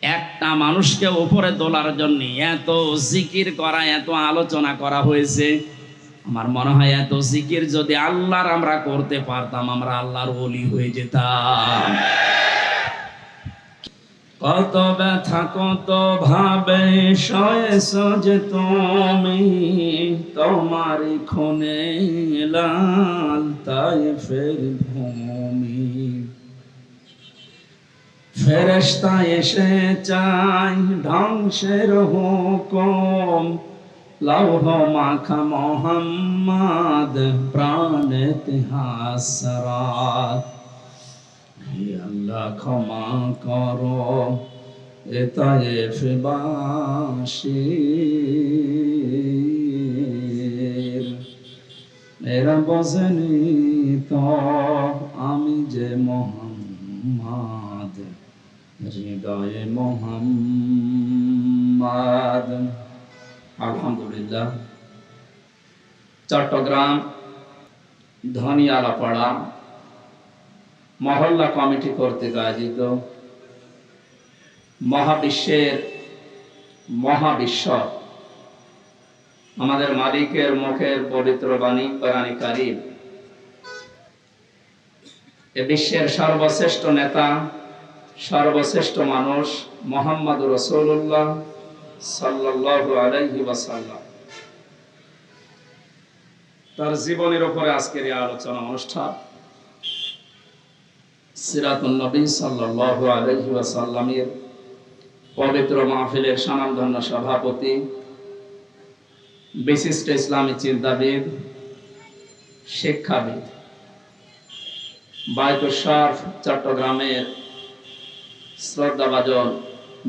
একটা মানুষকে উপরে তোলার জন্য এত জিকির করা, এত আলোচনা করা হয়েছে। আমার মনে হয় এত জিকির যদি আল্লাহর আমরা করতে পারতাম, আমরা আল্লাহর ওলি হয়ে যেতাম। কত ব্যথা কত ভাবে সয়েছ যে তুমি, তোমার খুনে লাল তায়েফের ভূমি। ফেরেশতা এসে চাই ধ্বংসের হুকুম, লৌহ মাখা মোহাম্মদ প্রাণেতে হাসরাত। হে আল্লাহ ক্ষমা করো এ তায়েফবাসীর, এরা বোঝেনি তো আমি যে মোহাম্মদ, হৃদয়ে মোহাম্মদ। আলহামদুলিল্লাহ। চট্টগ্রাম ধনিয়ালাপাড়া মহল্লা কমিটি কর্তৃক আয়োজিত মহাবিশ্বের মহাবিশ্ব, আমাদের মালিকের মুখের পবিত্র বাণী কোরআনে কারীম, এ বিশ্বের সর্বশ্রেষ্ঠ নেতা, সর্বশ্রেষ্ঠ মানুষ মুহাম্মদুর রাসূলুল্লাহ সাল্লাল্লাহু আলাইহি ওয়াসাল্লাম, তার জীবনের উপরে আজকের এই আলোচনা অনুষ্ঠান। সিরাতুন নবী সাল্লাল্লাহু আলাইহি ওয়াসাল্লামের পবিত্র মাহফিলের স্বনামধন্য সভাপতি, বিশিষ্ট ইসলামী চিন্তাবিদ, শিক্ষাবিদ, বায়তুশ শরফ চট্টগ্রামের শ্রদ্ধাভাজন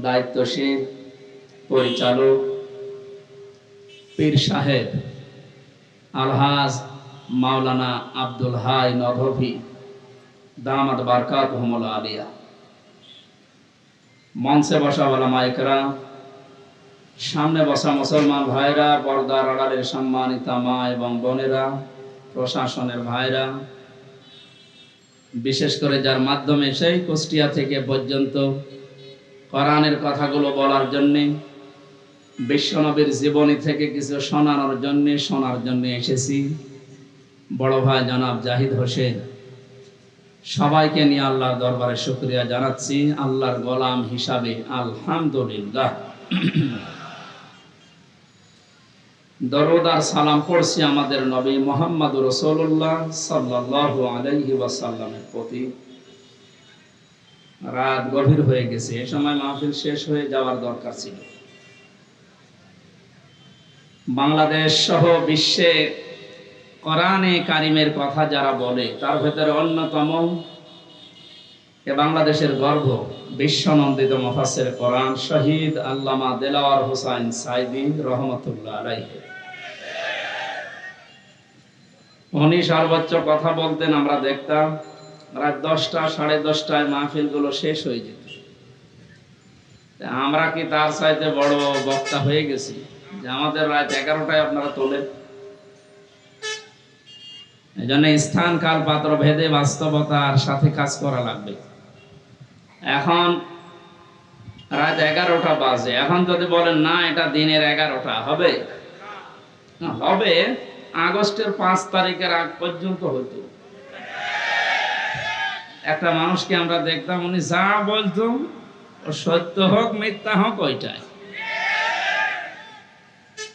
দায়িত্বশীল পরিচালক পীর সাহেব আলহাজ মাওলানা আব্দুল হাই নদভী দামাত বারকাতুহুমুল আলিয়া, মঞ্চে বসা ওলামায়ে কেরাম, সামনে বসা মুসলমান ভাইরা, পর্দার আড়ালের সম্মানিতা মা এবং বোনেরা, প্রশাসনের ভাইরা, বিশেষ করে যার মাধ্যমে সেই কুষ্টিয়া থেকে পর্যন্ত কোরআনের কথাগুলো বলার জন্য, বিশ্বনবীর জীবনী থেকে কিছু শোনার জন্য এসেছি, বড় ভাই জনাব জাহিদ হোসেন, সবাইকে নিয়ে আল্লাহর দরবারে শুকরিয়া জানাচ্ছি আল্লাহর গোলাম হিসাবে। আলহামদুলিল্লাহ। দরুদ আর সালাম পড়ছি আমাদের নবী মুহাম্মদুর রাসূলুল্লাহ সাল্লাল্লাহু আলাইহি ওয়াসাল্লামের প্রতি। রাত গভীর হয়ে গেছে, এই সময় মাহফিল শেষ হয়ে যাওয়ার দরকার ছিল। বাংলাদেশ সহ বিশ্বে কোরআনে কারিমের কথা যারা বলে, তার ভেতরে অন্যতম এ বাংলাদেশের গর্ব, বিশ্বনন্দিত মুফাসসির কোরআন শহীদ আল্লামা দেলাওয়ার হোসাইন সাইদী রহমাতুল্লাহ আলাইহি। উনি সর্বোচ্চ কথা বলতেন, আমরা দেখতাম রাত 10টা 10:30টায় মাহফিলগুলো শেষ হয়ে যেত। আমরা কি তার চাইতে বড় বক্তা হয়ে গেছি যে আমাদের রাত 11টায় আপনারা তোলেন? এই জন্য স্থান কাল পাত্র ভেদে বাস্তবতার সাথে কাজ করা লাগবে। এখন রাত 11টা বাজে, এখন যদি বলেন না এটা দিনের 11টা, হবে? হবে আগস্টের 5 তারিখের আগ পর্যন্ত হতো। একটা মানুষকে আমরা দেখতাম, উনি যা বলতো ও সত্য হোক মিথ্যা হোক ওইটাই।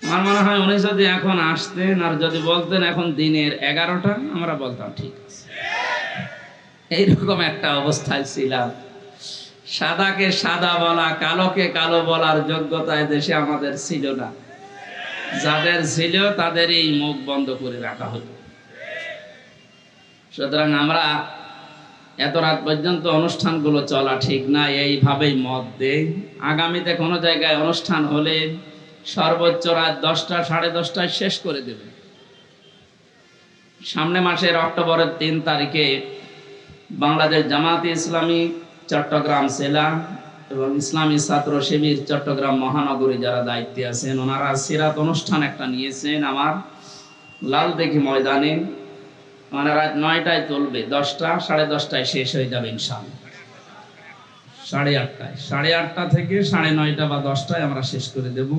আমার মনে হয় উনি যদি এখন আসতেন আর যদি বলতেন এখন দিনের 11টা, আমরা বলতাম ঠিক আছে। এইরকম একটা অবস্থায় ছিলাম। সাদাকে সাদা বলা, কালোকে কালো বলার যোগ্যতা দেশে আমাদের ছিল না। যাদের ছিল তাদের এই মুখ বন্ধ করে রাখা হতো। সুতরাং আমরা এত রাত পর্যন্ত অনুষ্ঠানগুলো চলা ঠিক না, এইভাবেই মত দেই। আগামীতে কোনো জায়গায় অনুষ্ঠান হলে সর্বোচ্চ রাত 10টা 10:30টায় শেষ করে দেবে। সামনে মাসের অক্টোবরের 3 তারিখে বাংলাদেশ জামাতে ইসলামী চট্টগ্রাম জেলা এবং ইসলামী ছাত্র শিবির চট্টগ্রাম মহানগরী যারা দায়িত্বে আছেন, ওনারা সিরাত অনুষ্ঠান একটা নিয়েছেন আমার লালদিঘি ময়দানে। মানে রাত 9টায় চলবে, 10টা 10:30টায় শেষ হয়ে যাবে ইনশাআল্লাহ। 8:30টায়, 8:30টা থেকে 9:30 বা 10টায় আমরা শেষ করে দেব।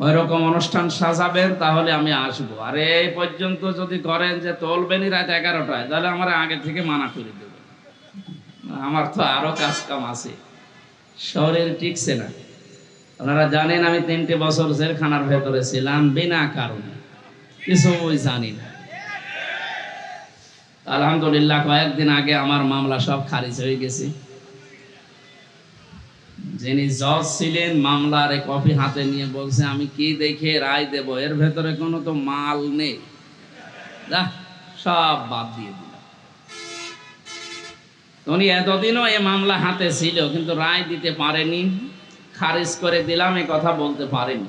ওই রকম অনুষ্ঠান সাজাবেন, তাহলে আমি আসবো। আর এই পর্যন্ত যদি করেন যে তোলবেনই রাত 11টায়, তাহলে আমার আগে থেকে মানা করে দেবেন। আমার তো আরো কাজ কাম আছে, শরীর টিকছে না। আপনারা জানেন আমি 3টে বছর জেলখানার ভেতরে ছিলাম বিনা কারণে, কিছু জানি না। আলহামদুলিল্লাহ কয়েকদিন আগে আমার মামলা সব খারিজ হয়ে গেছে। যিনি জজ ছিলেন মামলার কপি হাতে নিয়ে বলছে আমি কি দেখে রায় দেব, এর ভেতরে কোনো তো মাল নেই, সব বাদ দিয়ে দিলাম। উনি এতদিনও এ মামলা হাতে ছিল, কিন্তু রায় দিতে পারেনি, খারিজ করে দিলাম এ কথা বলতে পারেনি,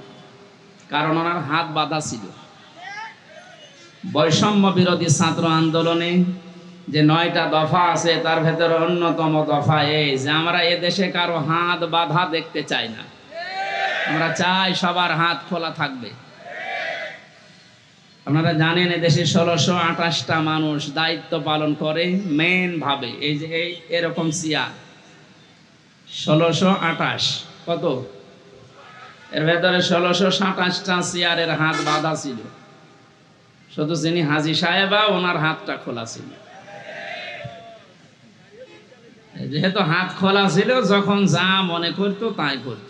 কারণ ওনার হাত বাঁধা ছিল। বৈষম্য বিরোধী ছাত্র আন্দোলনে যে 9টা দফা আছে, তার ভেতরে অন্যতম দফা এই যে আমরা এদেশে কারো হাত বাঁধা দেখতে চাই না। আমরা চাই সবার হাত খোলা থাকবে। আপনারা জানেন এদেশে 1628টা মানুষ দায়িত্ব পালন করে মেন ভাবে। এই যে এরকম চেয়ার 1628, কত? এর ভেতরে 1627টা চেয়ারের হাত বাঁধা ছিল, শুধু যিনি হাজী সাহেবা ওনার হাতটা খোলা ছিল। যেহেতু হাত খোলা ছিল, যখন যা মনে করতো তাই করত।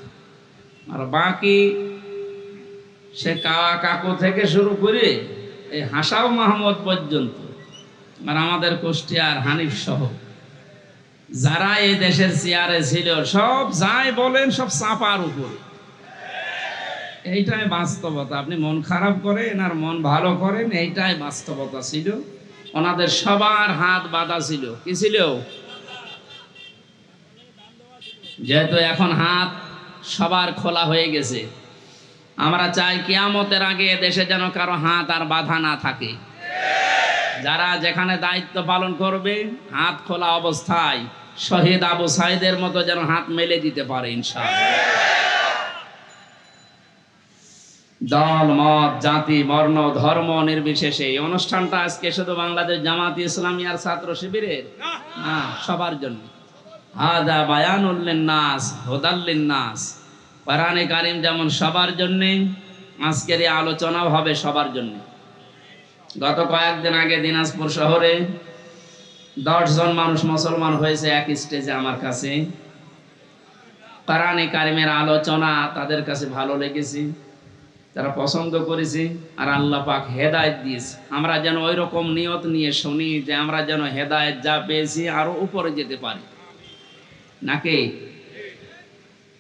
আর বাকি সে কাওয়া কাকু থেকে শুরু করে এই হাসাও মাহমুদ পর্যন্ত, আর আমাদের কুষ্টিয়ার হানিফ সহ যারা এই দেশের চেয়ারে ছিল, সব যাই বলেন সব চাপার উপরে। এইটাই বাস্তবতা। আপনি মন খারাপ করেন আর মন ভালো করেন, এইটাই বাস্তবতা ছিল। ওনাদের সবার হাত বাঁধা ছিল। কি ছিল? যেহেতু এখন হাত সবার খোলা হয়ে গেছে, আমরা চাই কিয়ামতের আগে দেশে যেন কারো হাত আর বাঁধা না থাকে। যারা যেখানে দায়িত্ব পালন করবে, হাত খোলা অবস্থায় শহীদ আবু সাইদের মতো যেন হাত মেলে দিতে পারে ইনশাআল্লাহ। দল মত জাতি বর্ণ ধর্ম নির্বিশেষে এই অনুষ্ঠানটা আজকে শুধু বাংলাদেশ জামাত ইসলামী আর ছাত্র শিবিরের না, সবার জন্য। হাদা বায়ানুল লিন্নাস হুদাল লিন্নাস। কোরআনে কারীম যেমন সবার জন্য, আজকের এই আলোচনাও হবে সবার জন্য। গত কয়েকদিন আগে দিনাজপুর শহরে 10 জন মানুষ মুসলমান হয়েছে এক স্টেজে আমার কাছে। কোরআনে কারীমের আলোচনা তাদের কাছে ভালো লেগেছে, তারা পছন্দ করেছে, আর আল্লাহ পাক হেদায়েত দিয়েছে। আমরা যেন ওই রকম নিয়ত নিয়ে শুনি যে আমরা যেন হেদায়েত যা পেয়েছি আরো উপরে যেতে পারি। নাকি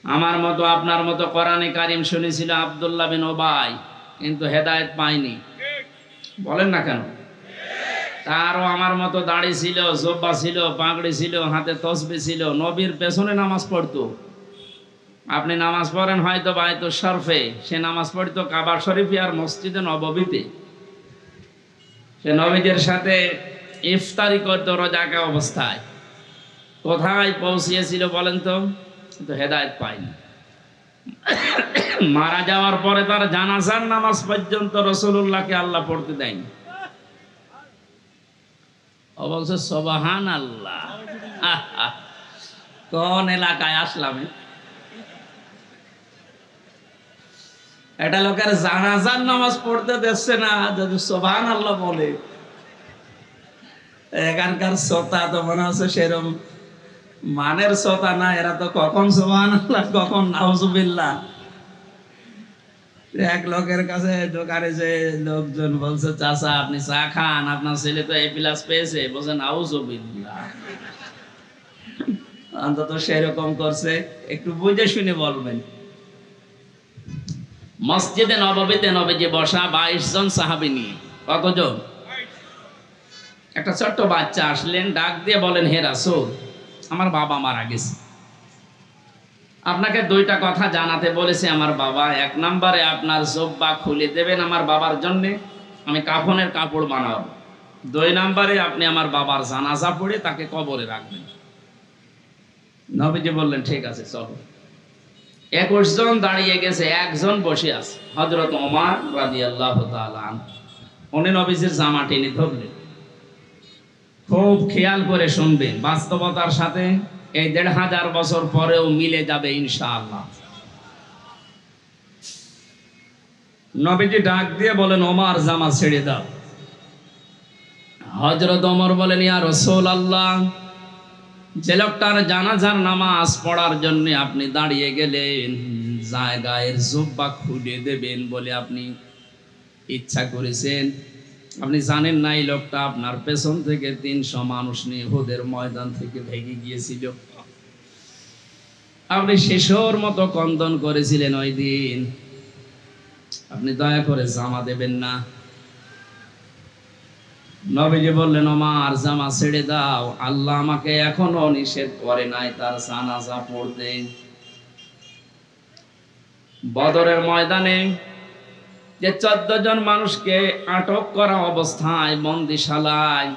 আমার মতো আপনার মতো কোরআনে কারীম শুনেছিল আব্দুল্লাহ বিন ওবাই, কিন্তু হেদায়েত পায়নি। বলেন না কেন? তারও আমার মতো দাড়ি ছিল, জুব্বা ছিল, পাগড়ি ছিল, হাতে তসবিহ ছিল, নবীর পেছনে নামাজ পড়তো। আপনি নামাজ পড়েন হয়তো বাইতুল শরফে, সে নামাজ পড়তো কাবা শরীফে আর মসজিদে নববীতে। সে নবীদের সাথে ইফতারি করতো রোজাকা অবস্থায়। কোথায় পৌঁছিয়েছিল বলেন তো? কিন্তু হেদায়েত পায়নি। মারা যাওয়ার পরে তার জানাজার নামাজ পর্যন্ত রাসূলুল্লাহকে আল্লাহ পড়তে দেয়নি। ও বলছে সুবহানাল্লাহ। কোন এলাকায় আসলাম? এটা লোকের জানাজার নামাজ পড়তে দিচ্ছে না, যদি সুবহানাল্লাহ বলে। এখানকার শ্রোতা তো মনে হচ্ছে সেরকম মানের শ্রোতা না, এরা তো কখন সুবহানাল্লাহ কখন নাউজুবিল্লাহ। এক লোকের কাছে দোকানে যে লোকজন বলছে চাচা আপনি চা খান, আপনার ছেলে তো এ প্লাস পেয়েছে, বলছে নাউজুবিল্লাহ। অন্তত সেরকম করছে, একটু বুঝে শুনে বলবেন। মসজিদে নববীতে নবীজি বসা 22 জন সাহাবী নিয়ে। কতজন? একটা ছোট্ট বাচ্চা আসলেন, ডাক দিয়ে বলেন হে রাসূল, আমার বাবা মারা গেছে, আপনাকে 2টা কথা জানাতে বলেছে আমার বাবা। 1 নম্বরে আপনার জুব্বা খুলে দেবেন আমার বাবার জন্য, আমি কাফনের কাপড় বানাবো। 2 নম্বরে আপনি আমার বাবার জানাজা পড়ে তাকে কবরে রাখবেন। নবীজি বললেন ঠিক আছে চলো। 21 জন দাঁড়িয়ে গেছে, 1 জন বসে আছে, হযরত ওমর রাদিয়াল্লাহু তাআলা আনহু। উনি নবীজির জামা টেনে ধরলেন। খুব খেয়াল করে শুনবেন, বাস্তবতার সাথে এই ১৫০০ বছর পরেও মিলে যাবে ইনশাআল্লাহ। নবীজি ডাক দিয়ে বলেন, ওমর জামা ছেড়ে দাও। হযরত ওমর বলেন, ইয়া রাসূলুল্লাহ, যে লোকটার জানাজার নামাজ পড়ার জন্য আপনি দাঁড়িয়ে গেলেন, জায়গায় জুব্বা খুলে দেবেন বলে আপনি ইচ্ছা করেছেন, আপনি জানেন না এই লোকটা আপনার পেছন থেকে ৩০০ মানুষ নিয়ে উহুদের ময়দান থেকে ভেগে গিয়েছিল। আপনি শিশুর মতো ক্রন্দন করেছিলেন ওই দিন, আপনি দয়া করে জামা দেবেন না? নবীজি বললেন, ওমর জামা ছেড়ে দাও, আল্লাহ আমাকে এখনো নিষেধ করে নাই তার জানাজা পড়তে। বদরের ময়দানে যে ১৪ জন মানুষকে আটক করা অবস্থায় বন্দিশালায়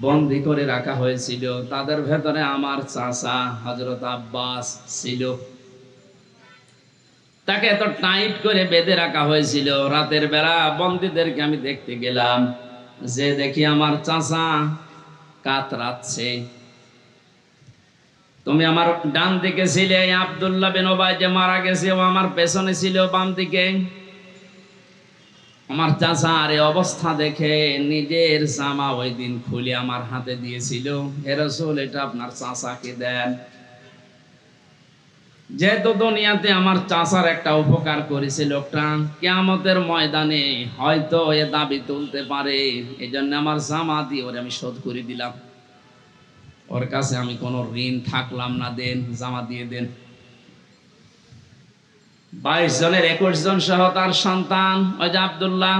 বন্দি করে রাখা হয়েছিল, তাদের ভেতরে আমার চাচা হযরত আব্বাস ছিল। তাকে এত টাইট করে বেঁধে রাখা হয়েছিল। রাতের বেলা বন্দীদেরকে আমি দেখতে গেলাম, যে দেখি আমার চাচা কাতরাচ্ছে। তুমি আমার ডান দিকে ছিলে, আব্দুল্লাহ বিন উবাই যে মারা গেছে ও আমার পেছনে ছিল বাম দিকে। আমার চাচা আর এই অবস্থা দেখে নিজের জামা ওই দিন খুলে আমার হাতে দিয়েছিল, হে রাসূল, এটা আপনার চাচাকে দেন। যেহেতু দুনিয়াতে আমার চাচার একটা উপকার করেছে লোকটা, কিয়ামতের ময়দানে হয়তো এ দাবি তুলতে পারে, এই জন্য আমার জামা দিয়ে ওরে আমি শোধ করে দিলাম। ওর কাছে আমি কোনো ঋণ থাকলাম না, দেন, জামা দিয়ে দেন। ২২ জনের ২১ জন সহ তার সন্তান ওই যে আব্দুল্লাহ,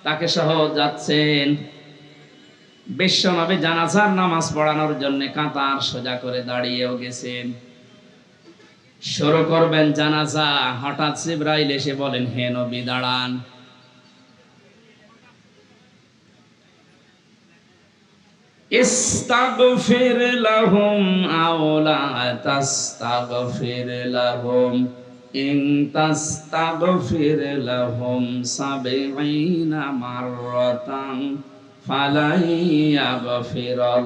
তাকে সহ যাচ্ছেন। বিশ্বনবী জানাজার নামাজ পড়ানোর জন্য কাতার সোজা করে দাঁড়িয়েও গেছেন। শুরু করবেন জানাজা, হঠাৎ জিবরাইল এসে বলেন, হে নবী দাঁড়ান। ইস্তাগফির লাহুম আও লা তাস্তাগফির লাহুম ইন তাস্তাগফির লাহুম ৭০ মাররাতান ফালাই ইয়াগফিরাল্লাহু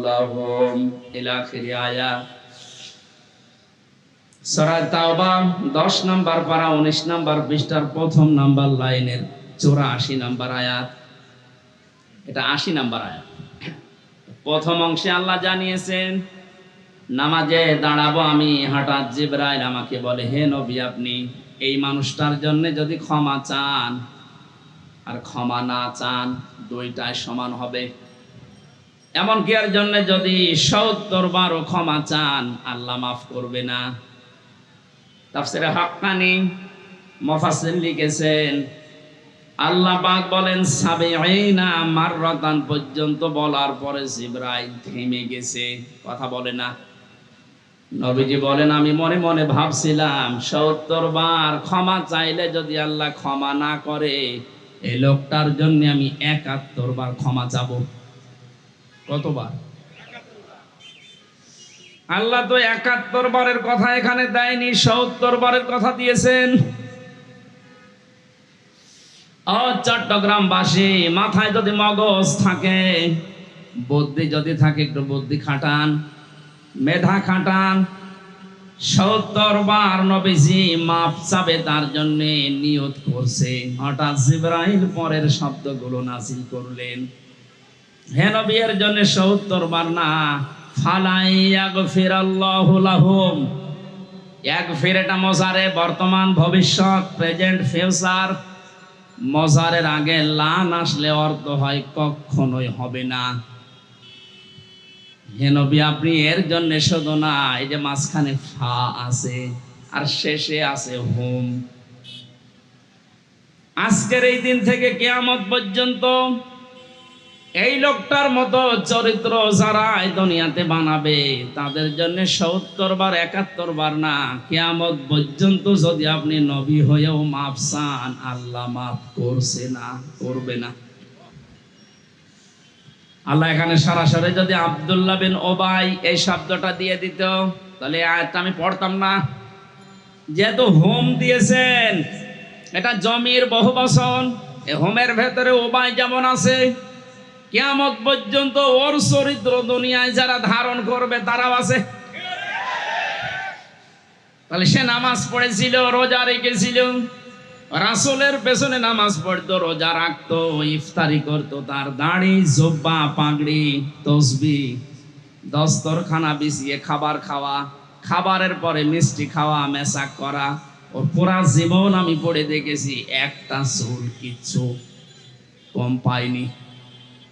লাহুম ইলা আখিরি আয়াত। সূরা তাওবা ১০ নম্বর পারা ১৯ নম্বর পৃষ্ঠার প্রথম নাম্বার লাইনের ৮৪ নম্বর আয়াত। এটা ৮০ নম্বর আয়াত। প্রথম অংশে আল্লাহ জানিয়েছেন নামাজে দাঁড়াবো আমি, হঠাৎ জিবরাইল আমাকে বলে, হে নবী, আপনি এই মানুষটার জন্য যদি ক্ষমা চান আর ক্ষমা না চান, দুইটাই সমান হবে। এমনকি এর জন্য যদি ৭০ বারও ক্ষমা চান, আল্লাহ মাফ করবে না। তাফসীরে হাক্কানী মুফাসসির লিখেছেন, আল্লাহ পাক বলেন ৭০ মাররাতান পর্যন্ত বলার পরে জিবরাইল থেমে গেছে, কথা বলে না। নবীজি বলেন, আমি মনে মনে ভাবছিলাম ৭০ বার ক্ষমা চাইলে যদি আল্লাহ ক্ষমা না করে, এই লোকটার জন্য আমি ৭১ বার ক্ষমা চাবো। কতবার? আল্লাহ তো ৭১ বারের কথা এখানে দেয়নি, ৭০ বারের কথা দিয়েছেন। চট্টগ্রামবাসী, মাথায় যদি মগজ থাকে, বুদ্ধি যদি থাকে, একটু বুদ্ধি খাটান, মেধা খাটান। ৭০ বার নবীজি মাফ চাবে তার জন্য নিয়ত করছে। হঠাৎ জিবরাইল পরের শব্দগুলো নাযিল করলেন, হে নবী, এর জন্য ৭০ বার না, ফালাই ইয়াগফিরাল্লাহু লাহুম। ইয়াগফির এটা মজারে, বর্তমান, ভবিষ্যৎ, প্রেজেন্ট, ফিউচার। মজারের আগে লান আসলে অর্থ হয় কখনোই হবে না। হে নবী, আপনি এর জন্য শুধু না, এই যে মাঝখানে ফা আছে আর শেষে আছে হুম, আজকের এই দিন থেকে কিয়ামত পর্যন্ত এই লোকটার মতো চরিত্র যারা এই দুনিয়াতে বানাবে, তাদের জন্য ৭০ বার ৭১ বার না, কিয়ামত পর্যন্ত যদি আপনি নবী হয়েও মাফ চান, আল্লাহ মাফ করছে না, করবে না। আল্লাহ এখানে সরাসরি যদি আব্দুল্লাহ বিন উবাই এই শব্দটা দিয়ে দিত, তাহলে আয়াতটা আমি পড়তাম না। যেহেতু হোম দিয়েছেন, এটা জমির বহুবচন, এই হোমের ভেতরে উবাই যেমন আছে, কিয়ামত পর্যন্ত ওর চরিত্র দুনিয়ায় যারা ধারণ করবে তারাও আছে। তাহলে সে নামাজ পড়েছিল, রোজা রেখেছিল, রাসূলের পেছনে নামাজ পড়তো, রোজা রাখতো, ইফতারি করতো, তার দাড়ি, জুব্বা, পাগড়ি, তসবিহ, দস্তরখানা বিছিয়ে খাবার খাওয়া, খাবারের পরে মিষ্টি খাওয়া, মেসাক করা, ওর পুরা জীবন আমি পড়ে দেখেছি একটা চুল কিচ্ছু কম পাইনি।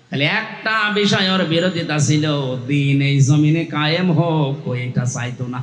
খালি একটা বিষয় ওর বিরোধিতা ছিল, দিন এই জমিনে কায়েম হোক, ও এটা চাইতো না।